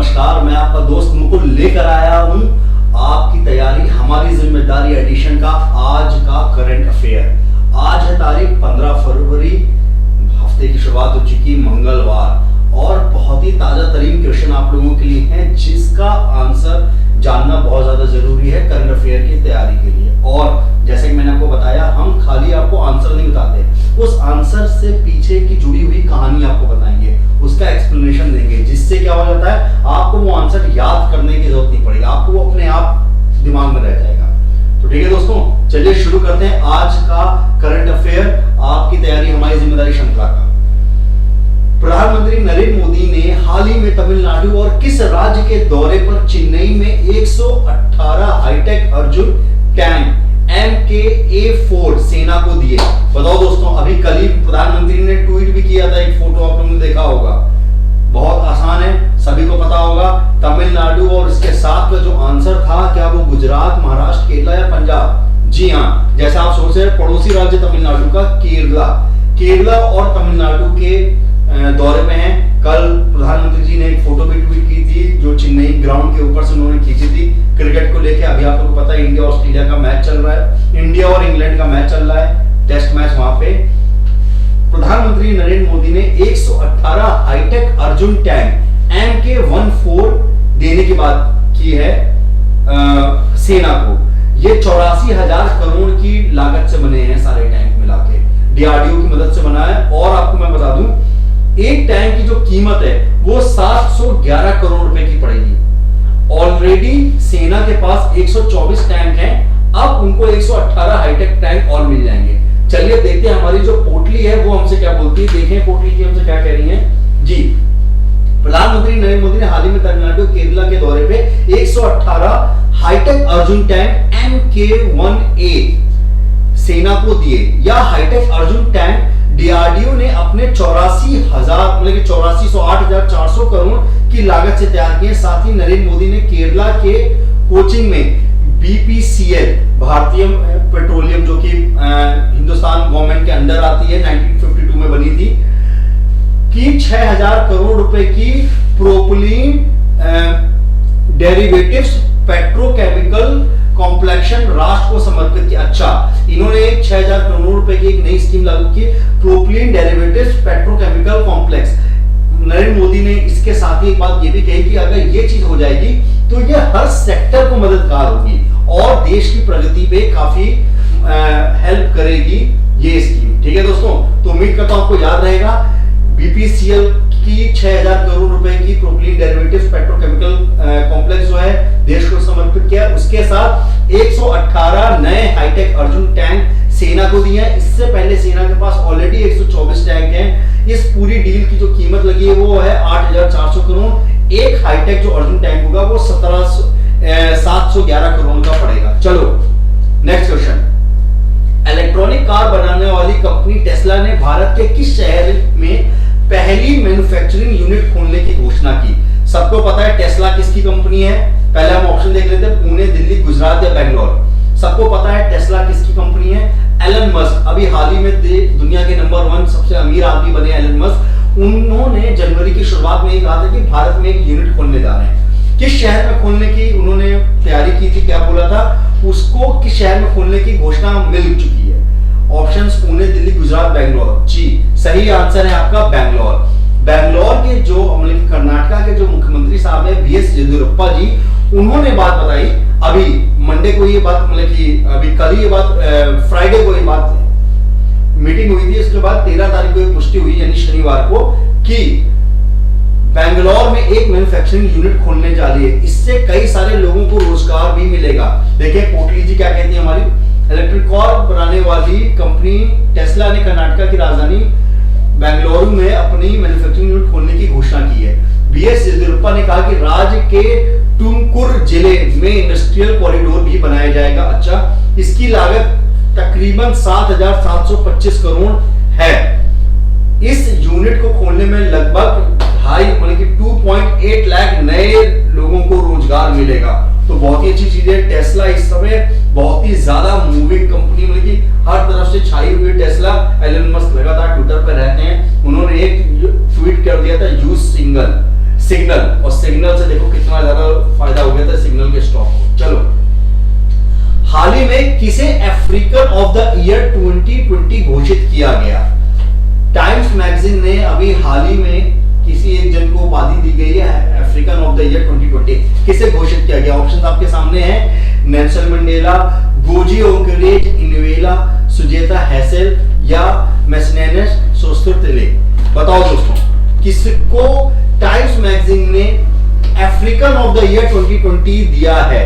नमस्कार, मैं आपका दोस्त मुकुल लेकर आया हूं आपकी तैयारी हमारी जिम्मेदारी एडिशन का आज का करंट अफेयर। आज है तारीख 15 फरवरी, हफ्ते की शुरुआत हो चुकी मंगलवार, और बहुत ही ताजा तरीन क्वेश्चन आप लोगों के लिए है जिसका आंसर जानना बहुत ज्यादा जरूरी है करंट अफेयर की तैयारी के लिए। और जैसे कि मैंने आपको बताया, हम खाली आपको आंसर नहीं बताते, उस आंसर से पीछे की जुड़ी हुई कहानी आपको बताएंगे, उसका एक्सप्लेनेशन देंगे, जिससे क्या हो जाता है आपको वो आंसर याद करने की जरूरत नहीं पड़ेगी, आपको वो अपने आप दिमाग में रह जाएगा। तो ठीक है दोस्तों, चलिए शुरू करते हैं आज का करंट अफेयर, आपकी तैयारी हमारी जिम्मेदारी श्रृंखला का। प्रधानमंत्री नरेंद्र मोदी ने हाल ही में तमिलनाडु और किस राज्य के दौरे पर चेन्नई में 118 हाईटेक अर्जुन टैंक MK-A4 सेना को दिए? बताओ दोस्तों, अभी कल ही प्रधानमंत्री ने ट्वीट भी किया था, एक फोटो आप लोगों ने देखा होगा। बहुत आसान है, सभी को पता होगा, तमिलनाडु, और इसके साथ का जो आंसर था, क्या वो गुजरात, महाराष्ट्र, केरला या पंजाब? जी हाँ, जैसा आप सोच रहे हैं, पड़ोसी राज्य तमिलनाडु का केरला और तमिलनाडु के दौरे में है। कल प्रधानमंत्री जी ने एक फोटो भी ट्वीट की थी जो चेन्नई ग्राउंड के ऊपर से उन्होंने खींची थी क्रिकेट को लेके। अभी आप लोगों को पता है इंडिया ऑस्ट्रेलिया का मैच चल रहा है, इंडिया और इंग्लैंड का मैच चल रहा है, टेस्ट मैच। वहां पे प्रधानमंत्री नरेंद्र मोदी ने 118 हाईटेक अर्जुन टैंक MK-14 देने की बात की है सेना को। ये 84,000 करोड़ की लागत से बने हैं सारे टैंक मिला के, DRDO की मदद से बना है। और आपको मैं बता दूं, एक टैंक की जो कीमत है वो 711 करोड़ रुपए की पड़ेगी। ऑलरेडी सेना के पास 124 टैंक हैं, अब उनको 118 हाईटेक टैंक और मिल जाएंगे। चलिए देखते हैं हमारी जो पोटली है वो हमसे क्या बोलती है, देखें पोटली की हमसे क्या कह रही है जी। प्रधानमंत्री नरेंद्र मोदी ने हाल ही में तमिलनाडु केरला के दौरे पे 118 हाईटेक अर्जुन टैंक MK-1A सेना को दिए। यह हाईटेक अर्जुन टैंक DRDO ने अपने 84,000 मतलब 8,400 करोड़ की लागत से तैयार किए। साथ ही नरेंद्र मोदी ने केरला के कोचिंग में BPCL, भारतीय पेट्रोलियम, जो कि हिंदुस्तान गवर्नमेंट के अंडर आती है, 1952 में बनी थी, की 6,000 करोड़ रुपए की प्रोपिलीन डेरिवेटिव्स पेट्रोकेमिकल कॉम्प्लेक्शन राष्ट्र को समर्पित किया। अच्छा, इन्होंने 6,000 करोड़ रुपए की एक नई स्कीम लागू की, propylene derivatives petrochemical complex. Narendra Modi ने इसके साथ ही एक बात ये भी कही कि अगर ये चीज हो जाएगी तो ये हर सेक्टर को मददगार होगी और देश की प्रगति पे काफी हेल्प करेगी ये स्कीम। ठीक है दोस्तों, तो उम्मीद करता हूं आपको याद रहेगा। BPCL की 6,000 करोड़ रुपए की प्रोपिलीन डेरिवेटिव्स पेट्रोकेमिकल कॉम्प्लेक्स जो है देश को समर्पित किया। उसके साथ 118 नए हाईटेक अर्जुन टैंक सेना को दिए हैं। इससे पहले सेना के पास ऑलरेडी 124 टैंक हैं। इस पूरी डील की जो कीमत लगी है वो है 8,400 करोड़। एक हाईटेक जो अर्जुन टैंक होगा वो 711 करोड़ का पड़ेगा। चलो नेक्स्ट क्वेश्चन। इलेक्ट्रॉनिक कार बनाने वाली कंपनी टेस्ला ने भारत के किस शहर में पहली मैन्युफैक्चरिंग यूनिट खोलने की घोषणा की? सबको पता है टेस्ला किसकी कंपनी है, पहले हम ऑप्शन देख लेते हैं, पुणे, दिल्ली, गुजरात या बैंगलोर। सबको पता है टेस्ला किसकी कंपनी है? एलन मस्क, अभी हाल ही में दुनिया के नंबर 1 सबसे अमीर आदमी बने एलन मस्क। उन्होंने जनवरी की शुरुआत में ही कहा था कि भारत में एक यूनिट खोलने जा रहे हैं। किस शहर में खोलने की उन्होंने तैयारी की थी, क्या बोला था, उसको किस शहर में खोलने की घोषणा मिल चुकी है? ऑप्शंस पुणे, दिल्ली, गुजरात, बैंगलोर। जी, सही आंसर है आपका बैंगलोर। बैंगलोर के जो मतलब कर्नाटका के जो मुख्यमंत्री साहब है BS येदियुरप्पा जी, उन्होंने बात बताई अभी मंडे को, ये बात मतलब कि अभी कल ही ये बात फ्राइडे को ये बात मीटिंग हुई थी, इसके बाद 13 तारीख को ये पुष्टि हुई यानी शनिवार को, कि बैंगलोर में एक मैन्युफैक्चरिंग यूनिट खोलने जा रही है। इससे कई सारे लोगों को रोजगार भी मिलेगा। देखिए पोटली जी क्या कहती है, हमारी इलेक्ट्रिक कार बनाने वाली कंपनी टेस्ला ने कर्नाटका की राजधानी बेंगलुरु में अपनी मैन्युफैक्चरिंग यूनिट खोलने की घोषणा की है। BS येदियुरप्पा ने कहा कि राज्य के तुमकुर जिले में इंडस्ट्रियल कॉरिडोर भी बनाया जाएगा। अच्छा, इसकी लागत तकरीबन 7,725 करोड़ है। इस यूनिट को खोलने में लगभग 2.8 लाख नए लोगों को रोजगार मिलेगा। तो बहुत ही अच्छी चीज है। टेस्ला इस समय बहुत ही ज्यादा मूविंग कंपनी, मतलब कि हर तरफ से छाई हुई टेस्ला। एलन मस्क लगातार ट्विटर पर रहते हैं, उन्होंने एक ट्वीट कर दिया था, यूज सिग्नल, और सिग्नल से देखो कितना ज्यादा फायदा हो गया था सिग्नल के स्टॉक को। चलो, हाल ही में किसे अफ्रीकन ऑफ द ईयर 2020 घोषित किया गया? टाइम्स मैगजीन ने अभी हाल ही में किसी एक जन को उपाधि दी गई है अफ्रीकन ऑफ द ईयर 2020। किसे घोषित किया गया? ऑप्शन आपके सामने है, नेल्सन मंडेला, गोजी ओंगरेज इनवेला, सुजेता हैसेल या मेस्नेनस सोस्तुतिले। बताओ दोस्तों, किसको टाइम्स मैगजीन ने अफ्रीकन ऑफ द ईयर 2020 दिया है?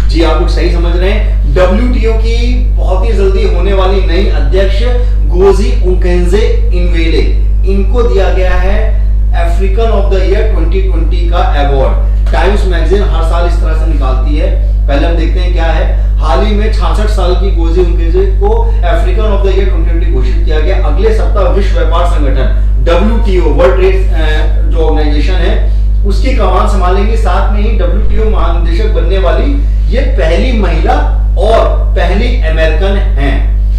जी आप लोग सही समझ रहे हैं। डब्ल्यूटीओ की बहुत ही जल्दी होने वाली नई अध्यक्ष गोजी ओंगरेज इनवेले, इनको दिया गया है अफ्रीकन ऑफ द ईयर 2020 का अवार्ड। टाइम्स मैगजीन हर साल इस तरह से निकालती है। पहले हम देखते हैं क्या है। हाल ही में 66 साल की गोजी ओंगरेज को अफ्रीकन ऑफ द ईयर 2020 घोषित किया गया। अगले सप्ताह विश्व व्यापार संगठन डब्ल्यूटीओ, वर्ल्ड ट्रेड जो ऑर्गेनाइजेशन है, उसकी कमान संभालेंगे। साथ में ही डब्ल्यूटीओ महानिदेशक बनने वाली ये पहली महिला और पहली अमेरिकन हैं।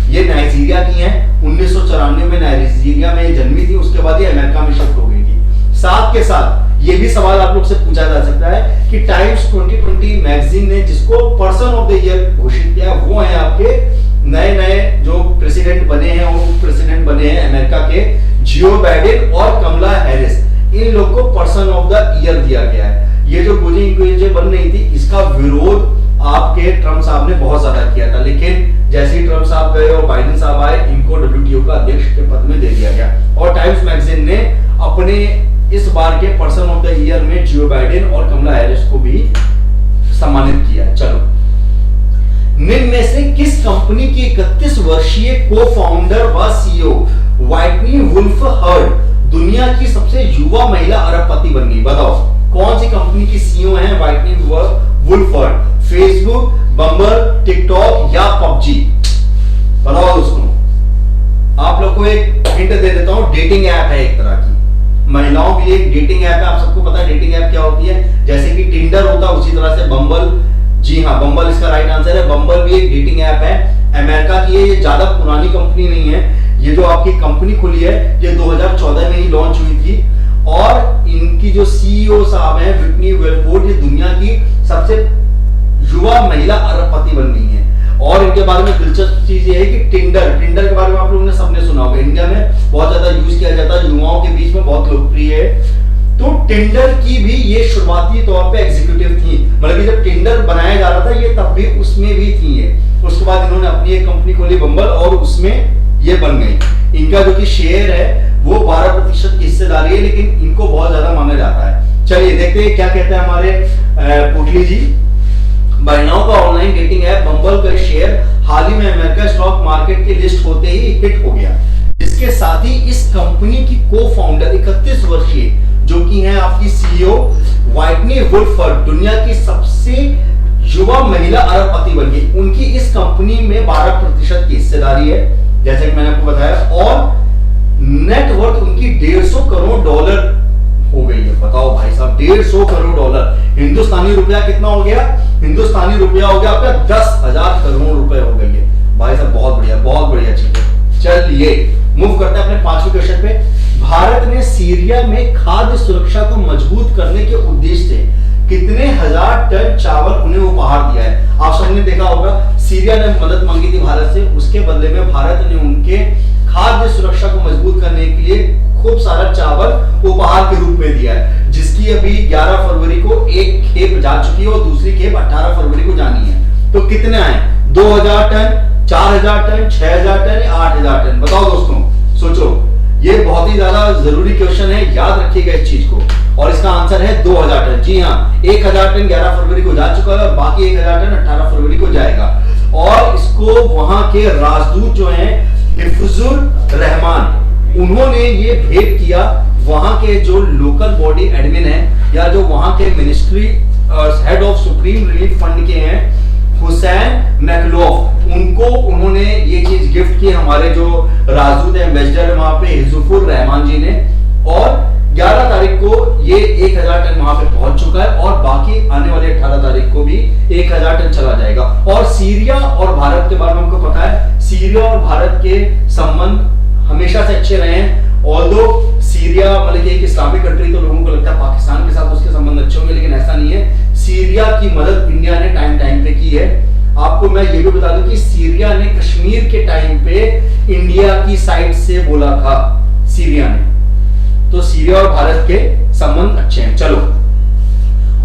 ये नाइजीरिया की हैं। 1994 में नाइजीरिया में जन्मी थी, उसके बाद ये अमेरिका में शिफ्ट हो गई थी। साथ के साथ ये भी सवाल आप लोग से पूछा जा सकता है कि टाइम्स 2020 मैगजीन ने जिसको पर्सन ऑफ द ईयर घोषित किया वो है आपके नए नए जो प्रेसिडेंट बने हैं, वो प्रेसिडेंट बने हैं अमेरिका के जियो बाइडेन और कमला हैरिस। इन लोग को पर्सन ऑफ द ईयर दिया गया है। ये जो गोजी ओंगरेज बन रही थी, इसका विरोध आपके ट्रम्प साहब ने बहुत ज्यादा किया था, लेकिन जैसे ही ट्रम्प साहब गए और बाइडेन साहब आए, इनको डब्ल्यूटीओ का अध्यक्ष के पद में दे दिया गया। और टाइम्स मैगजीन ने अपने इस बार के पर्सन ऑफ द ईयर में जियो बाइडेन और कमला हैरिस को भी सम्मानित किया। चलो, निम्न में से किस कंपनी की 31 वर्षीय को फाउंडर व सीईओ व्हाइटनी वुल्फ हर्ड दुनिया की सबसे युवा महिला अरबपति बन गई? बताओ कौन सी कंपनी की सीईओ है व्हाइटनी वुल्फ हर्ड? फेसबुक, बम्बल, टिकटॉक या पबजी? बताओ दोस्तों। आप लोग को एक हिंट दे देता हूं, डेटिंग ऐप है एक तरह की, महिलाओं के लिए एक डेटिंग ऐप है। आप सबको पता है डेटिंग ऐप क्या होती है? जैसे कि टिंडर होता है, उसी तरह से बम्बल, जी हाँ बम्बल इसका राइट आंसर है। बम्बल भी एक डेटिंग ऐप है, अमेरिका की है। ये ज्यादा पुरानी कंपनी नहीं है। ये जो आपकी कंपनी खुली है ये 2014 में ही लॉन्च हुई थी। और इनकी जो सीईओ साहब हैं व्हिटनी वेलफोर्ड, ये दुनिया की सबसे युवा महिला अरबपति बन गई है। और इनके बारे में दिलचस्प चीज ये है कि टिंडर के बारे में आप लोगों ने सबने सुना होगा, इंडिया में बहुत ज्यादा यूज किया जाता है, युवाओं के बीच में बहुत लोकप्रिय है। तो टिंडर की भी ये शुरुआती तौर पे एग्जीक्यूटिव थी, मतलब कि जब टिंडर बनाया जा रहा था ये तब भी उसमें भी थी ये। उसके बाद इन्होंने अपनी एक कंपनी खोली बम्बल और उसमें ये बन गई। इनका जो कि शेयर है वो 12% की हिस्सेदारी है, लेकिन इनको बहुत ज्यादा माना जाता है। चलिए देखते हैं क्या कहते हैं हमारे पुटली जी। महिलाओं का ऑनलाइन डेटिंग ऐप बम्बल का शेयर हाल ही में अमेरिका स्टॉक मार्केट की लिस्ट होते ही हिट हो गया, जिसके साथ ही इस कंपनी की को फाउंडर 31 वर्षीय जो कि हैं आपकी सीईओ व्हाइटनी वुल्फ हर्ड दुनिया की सबसे युवा महिला अरबपति बन गई। उनकी इस कंपनी में 12% की हिस्सेदारी है, जैसे कि मैंने आपको बताया, और नेटवर्थ उनकी $150 करोड़ हो गई है। बताओ भाई साहब, $150 करोड़। हिंदुस्तानी रुपया कितना हो गया? हिंदुस्तानी रुपया हो गया आपका 10,000 करोड़ रुपए हो गई है। भाई साहब बहुत बढ़िया चीज है। चलिए मूव करते हैं अपने 5वें क्वेश्चन पे। भारत ने सीरिया में खाद्य सुरक्षा को मजबूत करने के उद्देश्य से कितने हजार टन चावल उन्हें उपहार दिया है? आप सबने देखा होगा सीरिया ने मदद मांगी थी भारत से, उसके बदले में भारत ने उनके खाद्य सुरक्षा को मजबूत करने के लिए खूब सारा चावल उपहार के रूप में दिया है, जिसकी अभी 11 फरवरी को एक खेप जा चुकी है और दूसरी खेप 18 फरवरी को जानी है। तो कितने आए? 2000 टन, 4000 टन, 6000 टन या 8000 टन? बताओ दोस्तों, सोचो। ये बहुत ही ज्यादा जरूरी क्वेश्चन है, याद रखिएगा इस चीज को। और इसका आंसर है 2000 टन। जी हाँ, 1000 टन 11 फरवरी को जा चुका है और बाकी 1000 टन 18 फरवरी को जाएगा। और इसको वहां के राजदूत जो हैं हिफ्जुर रहमान, उन्होंने ये भेंट किया वहां के जो लोकल बॉडी एडमिन है या जो वहां के ministry head of supreme relief fund के हैं हुसैन मैकलोफ, उनको उन्होंने ये चीज गिफ्ट की हमारे जो राजदूत एम्बेसडर है वहां पे हिजुफुर रहमान जी ने। और 11 तारीख को ये 1000 टन वहां पे पहुंच चुका है और बाकी आने वाले 18 तारीख को भी 1000 टन चला जाएगा। और सीरिया और भारत के बारे में हमको पता है, सीरिया और भारत के संबंध हमेशा से अच्छे रहे हैं। ऑल्दो सीरिया मतलब कि एक इस्लामिक कंट्री, तो लोगों को लगता है पाकिस्तान के साथ उसके संबंध अच्छे होंगे, लेकिन ऐसा नहीं है। सीरिया की मदद इंडिया ने टाइम टाइम पे की है। आपको मैं ये भी बता दूं कि सीरिया ने कश्मीर के टाइम पे इंडिया की साइड से बोला था, सीरिया ने। तो सीरिया और भारत के संबंध अच्छे हैं। चलो,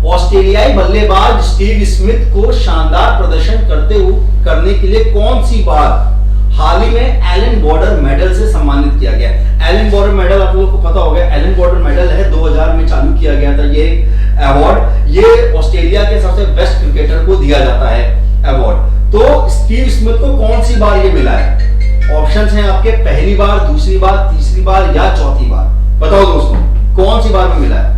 ऑस्ट्रेलियाई बल्लेबाज स्टीव स्मिथ को शानदार प्रदर्शन करने के लिए कौन सी बात हाल ही में एलन बॉर्डर मेडल से सम्मानित किया गया? एलन बॉर्डर मेडल आप लोगों को पता होगा, एलन बॉर्डर मेडल है, 2000 में चालू किया गया था ये अवार्ड। ये ऑस्ट्रेलिया के सबसे बेस्ट क्रिकेटर को दिया जाता है अवार्ड। तो स्टीव स्मिथ को कौन सी बार ये मिला है? ऑप्शंस हैं आपके, पहली बार, दूसरी बार, तीसरी बार या चौथी बार। बताओ दोस्तों, कौन सी बार में मिला है?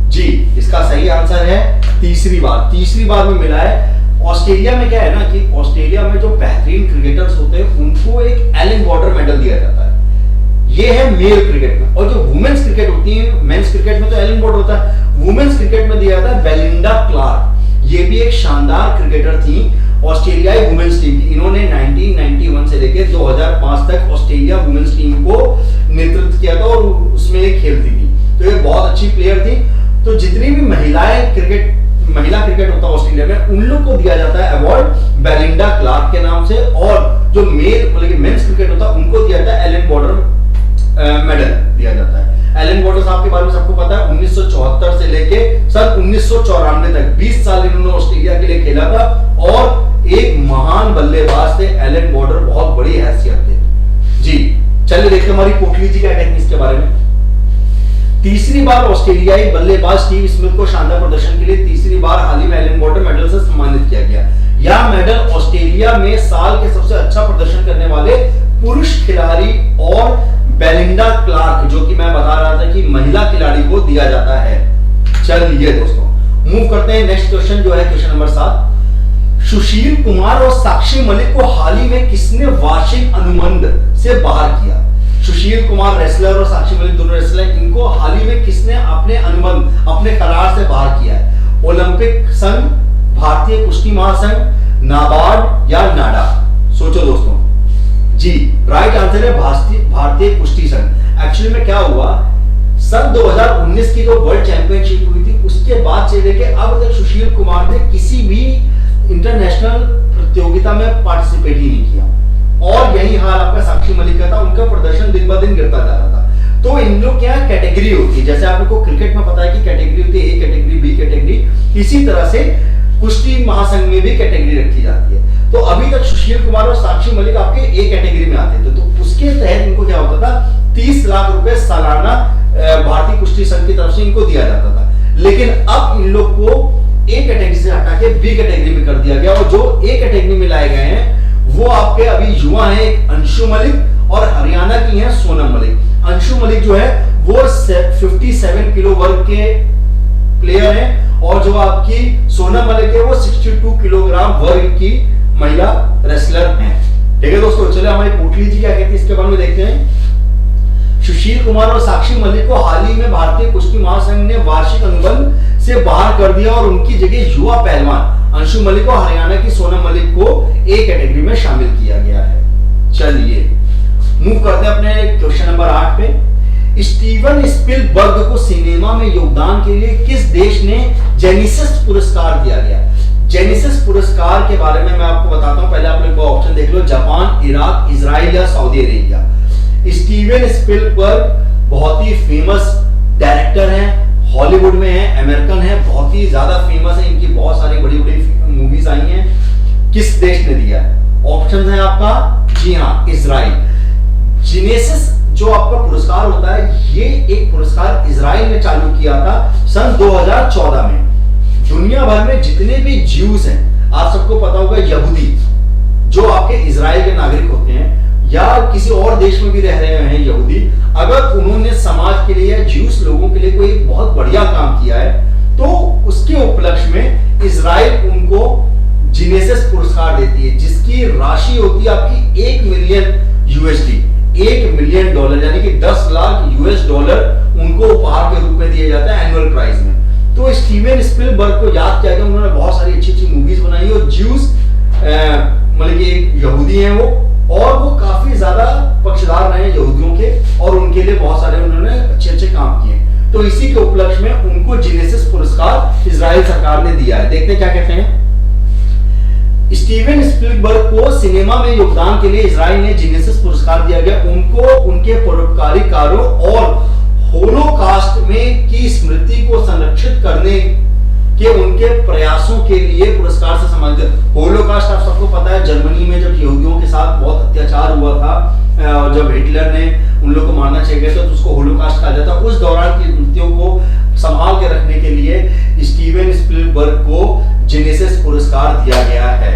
जी, इसका सही आंसर है तीसरी बार। तीसरी बार में मिला है। ऑस्ट्रेलिया में क्या है ना कि ऑस्ट्रेलिया में जो बेहतरीन क्रिकेटर्स होते हैं उनको एक एलन बॉर्डर मेडल दिया जाता है। ये है मेल क्रिकेट में। और जो वुमेन्स क्रिकेट होती है, मेंस क्रिकेट में तो एलन बॉर्डर होता है, वुमेन्स क्रिकेट में दिया जाता है बेलिंडा क्लार्क। ये भी एक शानदार क्रिकेटर थी ऑस्ट्रेलियाई वुमेन्स टीम की। इन्होंने 1991 से लेकर 2005 तक ऑस्ट्रेलिया वुमेन्स टीम को नेतृत्व किया था और उसमें ये खेलती थी। तो ये बहुत अच्छी प्लेयर थी। तो जितनी भी महिला क्रिकेट होता है ऑस्ट्रेलिया में, उन लोग को दिया जाता है अवार्ड बेलिंडा क्लार्क के नाम से। और जो मेल मतलब मेंस क्रिकेट होता है उनको दिया जाता है एलन बॉर्डर मेडल दिया जाता है। एलन बॉर्डर साहब के बारे में सबको पता है, 1974 से लेके सन 1994 तक 20 साल इन्होंने ऑस्ट्रेलिया के लिए खेला था और एक महान बल्लेबाज थे एलन बॉर्डर, बहुत बड़ी हैसियत थे। जी चलिए देखते हमारी पोटली जी क्या कहती है इसके बारे में। तीसरी बार ऑस्ट्रेलियाई बल्लेबाज स्टीव स्मिथ को शानदार प्रदर्शन के लिए तीसरी बार हाल ही में एलन बॉर्डर मेडल से सम्मानित किया गया। यह मेडल ऑस्ट्रेलिया में साल के सबसे अच्छा प्रदर्शन करने वाले पुरुष खिलाड़ी और बेलिंडा क्लार्क, जो कि मैं बता रहा था कि महिला खिलाड़ी को दिया जाता है। चलिए दोस्तों, मूव करते हैं नेक्स्ट क्वेश्चन जो है क्वेश्चन नंबर 7। सुशील कुमार और साक्षी मलिक को हाल ही में किसने वार्षिक अनुबंध से बाहर किया? सुशील कुमार रेसलर और साक्षी मलिक दोनों रेसलर, इनको हाल ही में किसने अपने अनुबंध, अपने करार से बाहर किया है? ओलंपिक संघ, भारतीय कुश्ती महासंघ, नाबार्ड या नाडा? सोचो दोस्तों। जी राइट आंसर है भारतीय कुश्ती संघ। एक्चुअली में क्या हुआ, सन 2019 की जो वर्ल्ड चैंपियनशिप हुई थी उसके बाद से लेके अब तक सुशील कुमार ने किसी भी इंटरनेशनल प्रतियोगिता में पार्टिसिपेट ही नहीं किया। और यही हाल आपका साक्षी मलिक का था, उनका प्रदर्शन दिन ब दिन गिरता जा रहा था। तो इन लोग क्या कैटेगरी होती है, जैसे आप लोग को क्रिकेट में पता है कि कैटेगरी होती है, ए कैटेगरी, बी कैटेगरी, इसी तरह से कुश्ती महासंघ में भी कैटेगरी रखी जाती है। तो अभी तक सुशील कुमार और साक्षी मलिक आपके ए कैटेगरी में आते थे, तो उसके तहत इनको क्या होता था, 30 लाख रुपए सालाना भारतीय कुश्ती संघ की तरफ से इनको दिया जाता था। लेकिन अब इन लोग को ए कैटेगरी से हटा के बी कैटेगरी में कर दिया गया और जो ए कैटेगरी में लाए गए हैं वो आपके अभी युवा हैं, एक अंशु मलिक और हरियाणा की हैं सोनम मलिक। अंशु मलिक जो है वो 57 किलो वर्ग के प्लेयर हैं और जो आपकी सोनम मलिक है वो 62 किलोग्राम वर्ग की महिला रेसलर हैं। ठीक है दोस्तों, चलिए हमारी पोटली जी क्या कहती है इसके बारे में देखते हैं। सुशील कुमार और साक्षी मलिक को हाल ही में भारतीय कुश्ती महासंघ ने वार्षिक अनुबंध से बाहर कर दिया और उनकी जगह युवा पहलवान अंशु मलिक और हरियाणा की सोनम मलिक को ए कैटेगरी में शामिल किया गया है। चलिए मूव करते हैं अपने क्वेश्चन नंबर 8 पे। स्टीवन स्पिलबर्ग को सिनेमा में योगदान के लिए किस देश ने जेनिसिस पुरस्कार दिया गया? जेनिसिस पुरस्कार के बारे में मैं आपको बताता हूं, पहले आप लोग ऑप्शन देख लो, जापान, इराक, इजराइल या सऊदी अरेबिया। स्टीवन स्पिलबर्ग बहुत ही फेमस डायरेक्टर हैं, हॉलीवुड में है, अमेरिकन है, बहुत ही ज्यादा फेमस है, इनकी बहुत सारी बड़ी बड़ी मूवीज आई हैं। किस देश ने दिया है? ऑप्शन है आपका, जी हाँ, इजराइल। जेनेसिस जो आपका पुरस्कार होता है, ये एक पुरस्कार इजराइल ने चालू किया था सन 2014 में। दुनिया भर में जितने भी ज्यूज हैं, आप सबको पता होगा, यहूदी जो आपके इजराइल के नागरिक होते हैं या किसी और देश में भी रह रहे हैं यहूदी, अगर उन्होंने समाज के लिए, ज्यूस लोगों के लिए कोई बहुत बढ़िया काम किया है तो उसके उपलक्ष्य में इजराइल उनको जेनेसिस पुरस्कार देती है, जिसकी राशि होती है आपकी 1 मिलियन यूएसडी, $1 मिलियन, यानी कि 10 लाख यूएस डॉलर उनको उपहार के रूप में दिया जाता है एनुअल प्राइज में। तो स्टीवन स्पिलबर्ग को याद किया गया, उन्होंने बहुत सारी अच्छी अच्छी मूवीज बनाई और ज्यूस मतलब कि यहूदी हैं वो, और वो काफी ज्यादा पक्षधर रहे यहूदियों के और उनके लिए बहुत सारे उन्होंने तो इसी के उपलक्ष्य में उनको जेनेसिस पुरस्कार इजराइल सरकार ने दिया है। देखते हैं क्या कहते हैं। स्टीवन स्पीलबर्ग को सिनेमा में योगदान के लिए इजराइल ने जेनेसिस पुरस्कार दिया गया। उनको उनके परोपकारी कार्यों और होलोकास्ट में की स्मृति को संरक्षित करने के उनके प्रयासों के लिए पुरस्कार से सम्मानित। होलोकास्ट आप सबको पता है, जर्मनी में जब यहूदियों के साथ बहुत अत्याचार हुआ था और जब हिटलर ने उन लोगों को मारना चाहिए तो उसको होलोकास्ट कहा जाता। उस दौरान की स्मृतियों को संभाल के रखने के लिए स्टीवन स्पीलबर्ग को जेनेसिस पुरस्कार दिया गया है।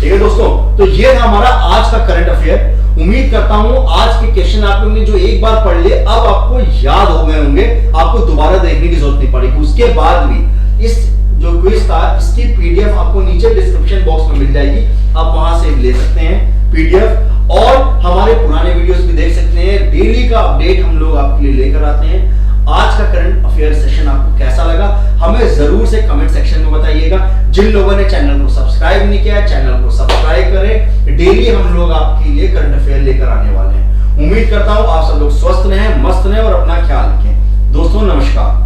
ठीक है दोस्तों, तो ये था हमारा आज का करंट अफेयर। उम्मीद करता हूं आज के क्वेश्चन आप लोगों ने जो एक बार पढ़ लिए अब आपको याद हो गए होंगे, आपको दोबारा देखने की जरूरत नहीं पड़ेगी। उसके बाद भी इस जो क्विज था इसकी पीडीएफ आपको नीचे डिस्क्रिप्शन बॉक्स में मिल जाएगी, आप वहां से ले सकते हैं पीडीएफ, और हमारे पुराने वीडियोस भी देख सकते हैं। डेली का अपडेट हम लोग आपके लिए लेकर आते हैं। आज का करंट अफेयर सेशन आपको कैसा लगा हमें जरूर से कमेंट सेक्शन में बताइएगा। जिन लोगों ने चैनल को सब्सक्राइब नहीं किया है चैनल को सब्सक्राइब करें। डेली हम लोग आपके लिए करंट अफेयर लेकर आने वाले हैं। उम्मीद करता हूं आप सब लोग स्वस्थ रहें, मस्त रहें और अपना ख्याल रखें। दोस्तों नमस्कार।